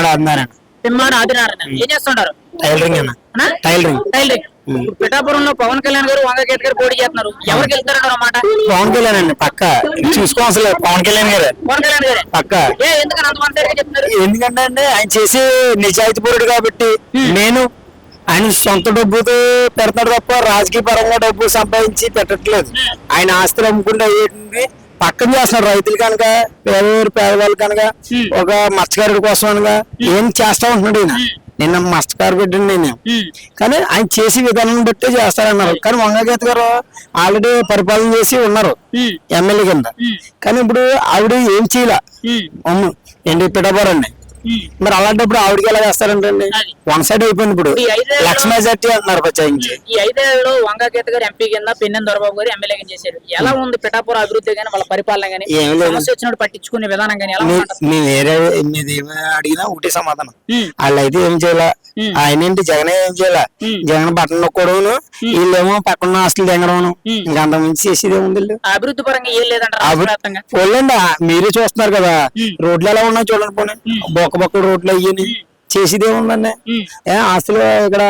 తిమ్మడి ఆదినారాయణ. తిమ్మాడు ఆదినారాయణ ఏం చేస్తుంటారు? టైలరింగ్ అన్న. టైలరింగ్. పిఠాపురంలో పవన్ కళ్యాణ్ గారు వంగగీత గారు పోటీ చేస్తున్నారు. ఎవరికి వెళ్తారు అన్నమాట? పవన్ కళ్యాణ్ అండి పక్క. చూసుకోవాల్సిన పవన్ కళ్యాణ్ గారు పవన్ కళ్యాణ్ గారు పక్క. ఎందుకని అంత మనసుగా చెప్తున్నారు? ఎందుకంటే అండి ఆయన చేసి నిజాయితీ పరుడు కాబట్టి. నేను ఆయన సొంత డబ్బుతో పెడతాడు తప్ప రాజకీయ పరంగా డబ్బు సంపాదించి పెట్టట్లేదు. ఆయన ఆస్తులు అమ్ముకుంటే అయ్యేది పక్కన చేస్తున్నాడు. రైతులు కనుక పేదవాళ్ళు కనుక ఒక మత్స్యకారుడి కోసం అనగా ఏం చేస్తా ఉంటున్నాడు ఈయన. నిన్న మత్స్యకారు బిడ్డని నేను. కానీ ఆయన చేసి విధానం బట్టే చేస్తారన్నారు. కానీ వంగగీత గారు ఆల్రెడీ పరిపాలన చేసి ఉన్నారు ఎమ్మెల్యే కింద. కానీ ఇప్పుడు ఆవిడ ఏం చేయాల ఏంటి పిఠాపురాన్ని. మరి అలాంటప్పుడు ఆవిడకి ఎలా వేస్తారంటే వన్ సైడ్ అయిపోయింది. ఇప్పుడు లక్ష్మీ మెజార్టీ అంటున్నారు ప్రత్యేకించి. ఈ 5 ఏళ్లలో వంగగీత గారు ఎంపీ కింద, పెన్నెం దొరబాబు గారు ఎమ్మెల్యే కింద చేశారు. ఎలా ఉంది పిఠాపురం అభివృద్ధి గానీ, వాళ్ళ పరిపాలన గానీ, సమస్య వచ్చినప్పుడు పట్టించుకునే విధానం గానీ ఎలా ఉంది? మేము వేరే మీది అడిగినా ఒకటే సమాధానం. వాళ్ళు అయితే ఏం చేయాల, ఆయన ఏంటి జగన్ ఏం చేయాల, జగన్ బట్టలు నొక్కడవును, వీళ్ళేమో పక్కన ఆస్తులు తెంగడవును. ఇంకా అంత మించి చేసేది ఏముంది? అభివృద్ధి పరంగా ఏం లేదంటారు. పోలేండి మీరే చూస్తున్నారు కదా రోడ్లు ఎలా ఉన్నాయి చూడండి. పోనీ బొక్క రోడ్లు అయ్యి చేసేది ఏముందండి? అసలు ఇక్కడ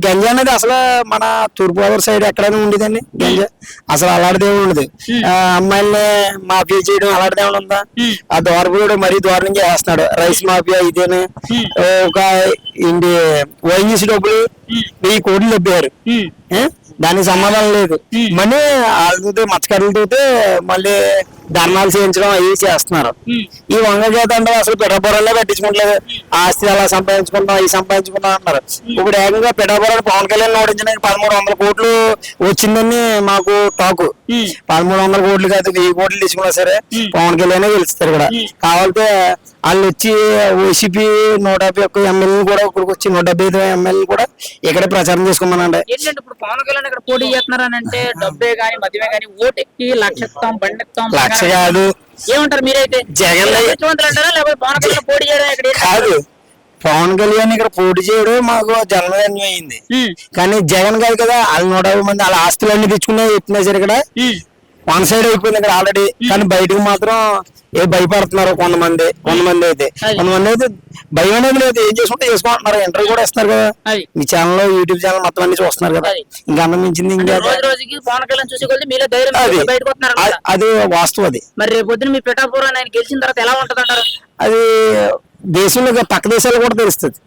గంజా అనేది అసలు మన తూర్పుగోదావరి సైడ్ ఎక్కడైనా ఉండేదండి గంజా. అసలు అలాంటిది ఏమి ఉండదు. అమ్మాయిల్ని మాఫియా చేయడం అలాంటిది ఏమైనా ఉందా? ఆ దోరపుడు మరీ దారుణం చేస్తున్నాడు. రైస్ మాఫియా ఇదేనే ఒక ఇంటి వైఎస్ డబ్బులు 1000 కోట్లు దెబ్బారు. దానికి సమాధానం లేదు. మళ్ళీ వాళ్ళతో మత్స్యకారులతో మళ్ళీ ధర్నాలు చేయించడం అవి చేస్తున్నారు. ఈ వంగగీత అంటే అసలు పిఠాపురంలో పట్టించుకోవట్లేదు. ఆస్తి అలా సంపాదించుకుంటాం అవి సంపాదించుకుంటాం అంటున్నారు. ఇప్పుడు ఏకంగా పిఠాపురాన్ని పవన్ కళ్యాణ్ ఓడించడానికి 1300 కోట్లు వచ్చిందని మాకు టాకు. 1300 కోట్లు కాదు 1000 కోట్లు తీసుకున్నా సరే పవన్ కళ్యాణ్ గెలుస్తారు ఇక్కడ. కావాలంటే వాళ్ళు వచ్చి వైసీపీ 151 ఎమ్మెల్యేలు కూడా ఇక్కడికి వచ్చి 175 ఎమ్మెల్యేలు కూడా ఇక్కడే ప్రచారం చేసుకోమనండి. ఏంటంటే ఇప్పుడు పవన్ కళ్యాణ్ ఇక్కడ పోటీ చేస్తున్నారని అంటే డబ్బే గానీ మద్యమే గానీ ఓటెక్కి లక్షం బండిస్తాం లక్ష కాదు. ఏమంటారు మీరైతే? జగన్ అంటారా లేకపోతే పవన్ కళ్యాణ్ పోటీ చేయడం ఇక్కడ కాదు. పవన్ కళ్యాణ్ ఇక్కడ పోటీ చేయడం మాకు జన్మధన్యం అయింది. కానీ జగన్ కాదు కదా. వాళ్ళు 150 మంది వాళ్ళ ఆస్తులన్నీ తెచ్చుకునే చెప్పినా సరే ఇక్కడ వన్ సైడ్ అయిపోయింది ఇక్కడ ఆల్రెడీ. కానీ బయటకు మాత్రం భయపడుతున్నారు కొంతమంది అయితే భయం అనేది లేదు. ఏం చేసుకుంటే చేసుకుంటున్నారు. ఇంటర్వ్యూ కూడా ఇస్తారు కదా మీ ఛానల్, యూట్యూబ్ ఛానల్ మొత్తం అన్ని చూస్తున్నారు కదా. ఇంకా అంత మించింది ఇంకా అది వాస్తవం. అది మరి రేపు పొద్దున మీ పిఠాపురం ఆయన గెలిచిన తర్వాత ఎలా ఉంటది అంటారు? అది దేశంలో పక్క దేశాలు కూడా తెలుస్తుంది.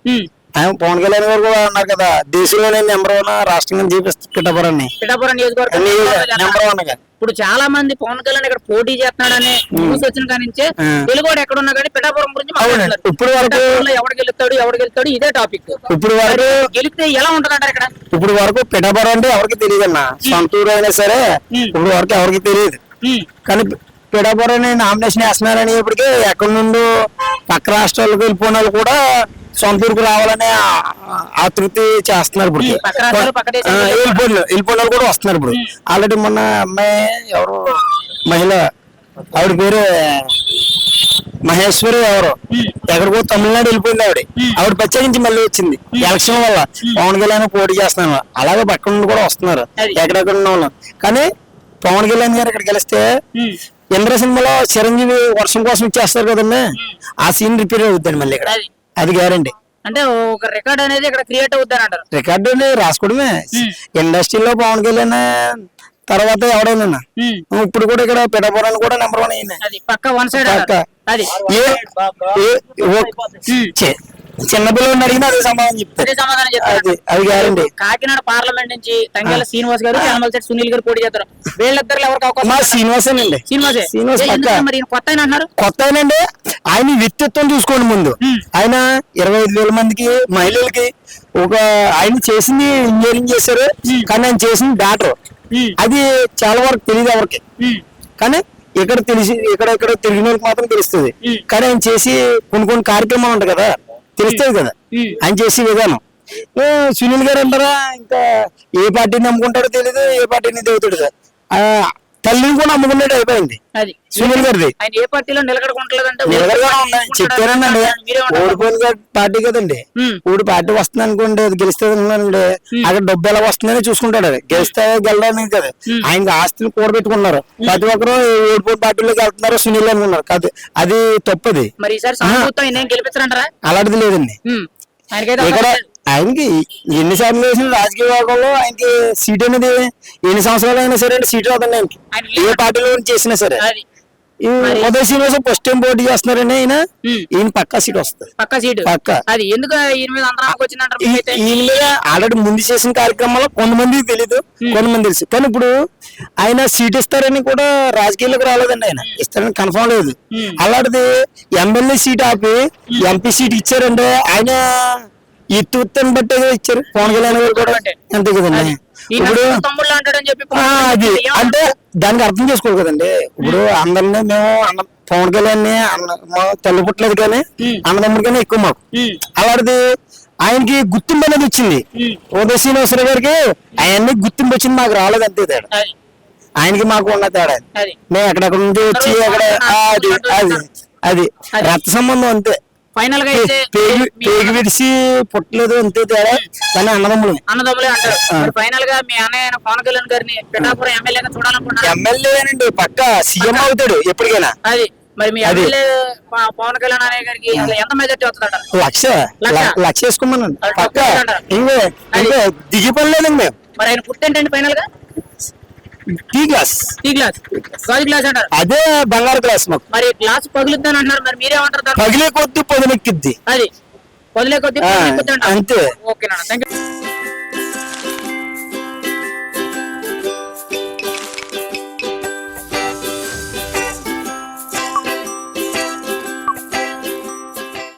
పవన్ కళ్యాణ్ గారు కూడా అన్నారు కదా దేశంలోనే నెంబర్ 1 రాష్ట్రంగా చూపిస్తుంది పిఠాపురాన్ని. పిఠాపురం నియోజకవర్గం నెంబర్ 1 గా. ఇప్పుడు చాలా మంది పవన్ కళ్యాణ్ ఇక్కడ పోటీ చేస్తున్నాడనే న్యూస్ వచ్చిన కానించే తెలుగు ఎక్కడ ఉన్నా కానీ పిఠాపురం గురించి ఇప్పుడు వరకు ఎవడు గెలుస్తాడు ఇదే టాపిక్. ఇప్పుడు వరకు గెలిస్తే ఎలా ఉంటుంది అంటారు ఇక్కడ? ఇప్పుడు వరకు పిఠాపురం అంటే ఎవరికి తెలియదు అన్న. సొంతూరు అయినా సరే ఇప్పుడు వరకు ఎవరికి తెలియదు. కానీ పిఠాపురం నామినేషన్ వేస్తున్నారని ఇప్పటికే ఎక్కడి నుండి పక్క రాష్ట్రాలకు వెళ్ళిపోయిన వాళ్ళు కూడా సొంతూరుకు రావాలని ఆతృతి చేస్తున్నారు. ఇప్పుడు వెళ్ళిపోయిన వాళ్ళు కూడా వస్తున్నారు. ఇప్పుడు ఆల్రెడీ మొన్న అమ్మాయి ఎవరు మహిళ ఆవిడ పేరు మహేశ్వరి ఎవరు ఎక్కడికో తమిళనాడు వెళ్ళిపోయింది. ఆవిడ ప్రత్యేకించి మళ్ళీ వచ్చింది ఎలక్షన్ వల్ల. పవన్ కళ్యాణ్ పోటీ చేస్తున్నారు. అలాగే పక్క నుండి కూడా వస్తున్నారు ఎక్కడెక్కడ ఉన్న వాళ్ళు. కానీ పవన్ కళ్యాణ్ గారు ఇక్కడ గెలిస్తే ఇంద్ర సినిమాలో చిరంజీవి వర్షం కోసం ఇచ్చేస్తారు కదండి. ఆ సీన్ రిపీట్ అవుతుంది మళ్ళీ ఇక్కడ. అది గ్యారంటీ. అంటే ఒక రికార్డ్ అనేది ఇక్కడ క్రియేట్ అవుతారు అంటారు. రికార్డు రాసుకోవడమే. ఇండస్ట్రీలో పవన్ కళ్యాణ్ తర్వాత ఎవడైనా ఇప్పుడు కూడా ఇక్కడ పిఠాపురాన్ని కూడా నెంబర్ 1 అయింది. పక్క వన్ సైడ్ చిన్నపిల్లలు అడిగినా అదే సమాధానం చెప్తారు. అది గ్యారంటీ. కాకినాడ పార్లమెంట్ నుంచి తంగెల శ్రీనివాస్ గారు, చామలశెట్టి సునీల్ గారు పోటీ చేస్తారు. వీళ్ళిద్దరు ఎవరికి అవకాశం? శ్రీనివాసేనండి. శ్రీనివాస్ కొత్త అన్నారు. కొత్త అయినండి. ఆయన వ్యక్తిత్వం చూసుకోండి. ముందు ఆయన 25,000 మందికి మహిళలకి ఆయన చేసింది ఇంజనీరింగ్ చేశారు. కానీ ఆయన చేసింది డాక్టర్. అది చాలా వరకు తెలియదు ఎవరికి. కానీ ఇక్కడ ఇక్కడ తిరిగిన వాళ్ళకి మాత్రం తెలుస్తుంది. కానీ ఆయన చేసి కొన్ని కార్యక్రమాలు ఉంటాయి కదా తెలుస్తుంది కదా ఆయన చేసే విధానం. సునీల్ గారు అంటారా ఇంకా ఏ పార్టీని నమ్ముకుంటాడో తెలీదు, ఏ పార్టీని దేవుతాడు. తల్లిని కూడా అమ్ముకునేది అయిపోయింది అది సునీల్ గారిది. ఆయన ఏ పార్టీలో నిలకడకుంటలేదంటే నిలకడగా ఉన్నాయి చెప్తానండి. ఓడిపోయిన పార్టీ కదండి. ఊడి పార్టీ వస్తుంది అనుకోండి, అది గెలిస్తుంది అనుకోండి, అక్కడ డబ్బు ఎలా వస్తుందని చూసుకుంటాడు. అది గెలిస్తే గెలడానికి కదా, ఆయనకి ఆస్తిని కూడబెట్టుకున్నారు. ప్రతి ఒక్కరు ఓడిపోయిన పార్టీలోకి వెళ్తున్నారు సునీల్ అనుకున్నారు కాదు, అది తప్పది. మరి ఈసారి సానుభూతితో ఆయన ఏం గెలిపించారంటారా? అలాంటిది లేదండి. ఆయనకైతే ఇక్కడ ఆయనకి ఎన్నిసార్లు వేసిన రాజకీయ వర్గంలో ఆయనకి సీట్ అనేది ఎన్ని సంవత్సరాలు అయినా సరే సీట్ రాదండి ఆయనకి, ఏ పార్టీలో చేసినా సరే. అది ఈ ఉదయ్ శ్రీనివాస్ ఫస్ట్ టైం పోటీ చేస్తున్నారని ఈయన పక్కా సీట్ వస్తుంది. పక్క సీటు పక్కా. అది ఎందుకు ఈయన మీద అంతరానికి వచ్చిందంటారు? ఈయన మీద ఆల్రెడీ ముందు చేసిన కార్యక్రమాల్లో కొంతమందికి తెలీదు, కొంతమంది తెలుసు. కానీ ఇప్పుడు ఆయన సీట్ ఇస్తారని కూడా రాజకీయాలకు రాలేదండి. ఆయన ఇస్తారని కన్ఫర్మ్ లేదు. అలాంటిది ఎమ్మెల్యే సీట్ ఆపి ఎంపీ సీట్ ఇచ్చారంటే ఆయన ఈ తూర్తని బట్టే ఇచ్చారు. పవన్ కళ్యాణ్ గారు కూడా అంతే కదండి. ఇప్పుడు తమ్ముళ్ళు అంటాడని చెప్పి అది అంటే దానికి అర్థం చేసుకోవాలి కదండి. ఇప్పుడు అందరినీ మేము పవన్ కళ్యాణ్ తల్లి పుట్టలేదు కానీ అన్నదమ్ముడి కానీ ఎక్కువ మాకు. అలాంటిది ఆయనకి గుర్తింపు అనేది వచ్చింది. ఉదయ శ్రీనివాసరావు గారికి ఆయన్ని గుర్తింపు వచ్చింది, మాకు రాలేదు అంతే తేడా. ఆయనకి మాకు ఉన్న తేడా మేము ఎక్కడెక్కడ నుంచి వచ్చి అక్కడ అది అది అది రక్త సంబంధం అంతే. ఫైనల్ గా పేగి విడిసి పుట్టలేదు అంతే తేడా, కానీ అన్నదమ్ములు అంటారు. ఫైనల్ గా మీ అన్నయ్య పవన్ కళ్యాణ్ గారిని పిఠాపురం ఎమ్మెల్యేగా చూడాలనుకుంటున్నారు? ఎమ్మెల్యేనండి, పక్క సీఎం అవుతాడు ఎప్పటికైనా. అది మరి మీ ఎమ్మెల్యే పవన్ కళ్యాణ్ అన్నయ్య గారికి ఎంత మెజార్టీ వస్తుందంటారు? లక్ష వేసుకోమన్నాను పక్క. ఇంకో దిగి పనిలేదండి మేము. మరి ఆయన పుట్టేంటండి ఫైనల్ గా? టీ గ్లాస్ గాజు గ్లాస్ అంటారు. అదే బంగారు గ్లాస్ మాకు. మరి గ్లాస్ పగులుద్దని అంటున్నారు, మరి మీరేమంటారు? పగిలే కొద్ది పొదలెక్కిద్ది. అది పదిలే కొద్ది అంతే. ఓకేనా, థ్యాంక్ యూ.